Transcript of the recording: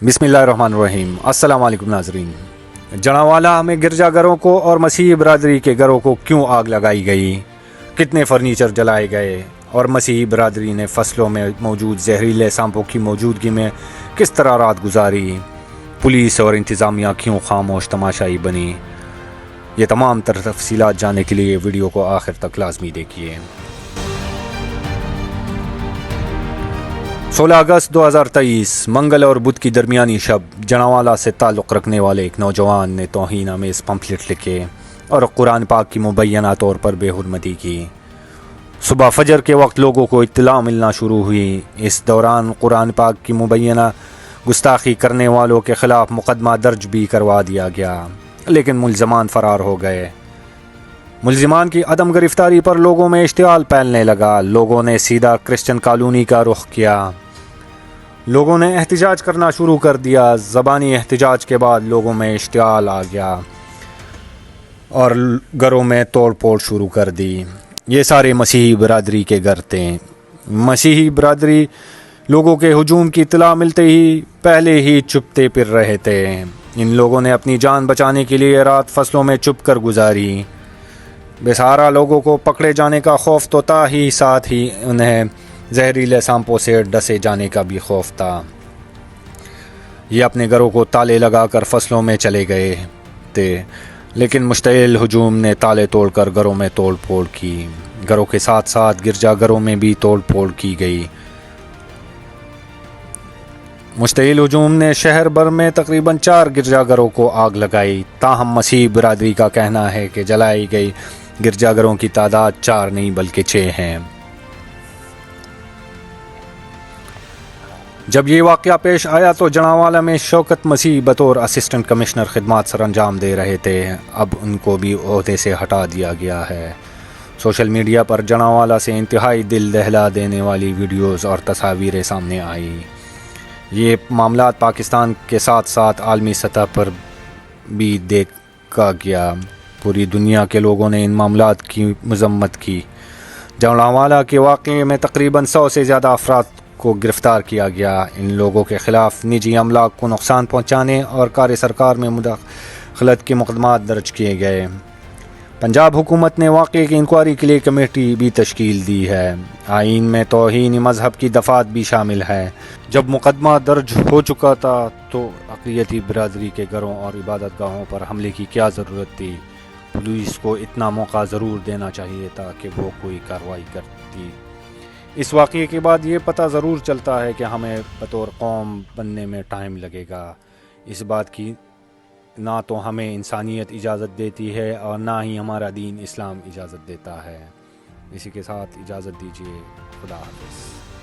बिस्मिल्लाहिर्रहमानिर्रहीम। अस्सलाम वालेकुम नाजरीन। जनावाला में गिरजाघरों को और मसीही बरादरी के घरों को क्यों आग लगाई गई, कितने फर्नीचर जलाए गए और मसीही बरादरी ने फसलों में मौजूद जहरीले सांपों की मौजूदगी में किस तरह रात गुजारी, पुलिस और इंतज़ामिया क्यों खामोश तमाशाई बनी, ये तमाम तफसीलात जानने के लिए वीडियो को आखिर तक लाजमी देखिए। 16 अगस्त 2023 मंगल और बुध की दरमियानी शब जनावाला से ताल्लुक़ रखने वाले एक नौजवान ने तौहीन आमेज़ पम्फलेट लिखे और कुरान पाक की मुबैना तौर पर बेहुरमती की। सुबह फजर के वक्त लोगों को इत्तला मिलना शुरू हुई। इस दौरान कुरान पाक की मुबैना गुस्ताखी करने वालों के ख़िलाफ़ मुकदमा दर्ज भी करवा दिया गया, लेकिन मुल्ज़मान फ़रार हो गए। मुल्ज़िमान की अदम गिरफ्तारी पर लोगों में इश्तियाल फैलने लगा। लोगों ने सीधा क्रिश्चियन कॉलोनी का रुख किया। लोगों ने एहतजाज करना शुरू कर दिया। ज़बानी एहतजाज के बाद लोगों में इश्तियाल आ गया और घरों में तोड़ फोड़ शुरू कर दी। ये सारे मसीही बरादरी के घर थे। मसीही बरादरी लोगों के हुजूम की इत्तला मिलते ही पहले ही छुपते फिर रहे थे। इन लोगों ने अपनी जान बचाने के लिए रात फसलों में छुप कर गुजारी। बेसहारा लोगों को पकड़े जाने का खौफ तो था ही, साथ ही उन्हें जहरीले सांपों से डसे जाने का भी खौफ था। ये अपने घरों को ताले लगाकर फसलों में चले गए थे, लेकिन मुश्तइल हुजूम ने ताले तोड़कर घरों में तोड़ फोड़ की। घरों के साथ साथ गिरजाघरों में भी तोड़ फोड़ की गई। मुश्तइल हुजूम ने शहर भर में तकरीबन 4 गिरजाघरों को आग लगाई। ताहम मसीही बरादरी का कहना है कि जलाई गई गिरजाघरों की तादाद 4 नहीं बल्कि 6 हैं। जब ये वाक़या पेश आया तो जनावाला में शौकत मसीह बतौर असिस्टेंट कमिश्नर खिदमात सर अंजाम दे रहे थे। अब उनको भी ओहदे से हटा दिया गया है। सोशल मीडिया पर जनावाला से इंतहाई दिल दहला देने वाली वीडियोज़ और तस्वीरें सामने आई। ये मामला पाकिस्तान के साथ साथ आलमी सतह पर भी देखा गया। पूरी दुनिया के लोगों ने इन मामलात की मजम्मत की। जनावाला के वाक़े में तकरीबन 100 से ज़्यादा अफराद को गिरफ़्तार किया गया। इन लोगों के ख़िलाफ़ निजी अमलाक को नुकसान पहुँचाने और कार्य सरकार में मुदाखलत के मुक़दमात दर्ज किए गए। पंजाब हुकूमत ने वाक़े की इंक्वायरी के लिए कमेटी भी तश्कील दी है। आइन में तौहीन मज़हब की दफ़ात भी शामिल है। जब मुक़दमा दर्ज हो चुका था तो अक़लियती बिरादरी के घरों और इबादत गाहों पर हमले की क्या ज़रूरत थी। पुलिस को इतना मौका ज़रूर देना चाहिए था कि वो कोई कार्रवाई करती। इस वाक़े के बाद ये पता ज़रूर चलता है कि हमें बतौर कौम बनने में टाइम लगेगा। इस बात की ना तो हमें इंसानियत इजाज़त देती है और ना ही हमारा दीन इस्लाम इजाज़त देता है। इसी के साथ इजाज़त दीजिए। खुदा हाफ़िज़।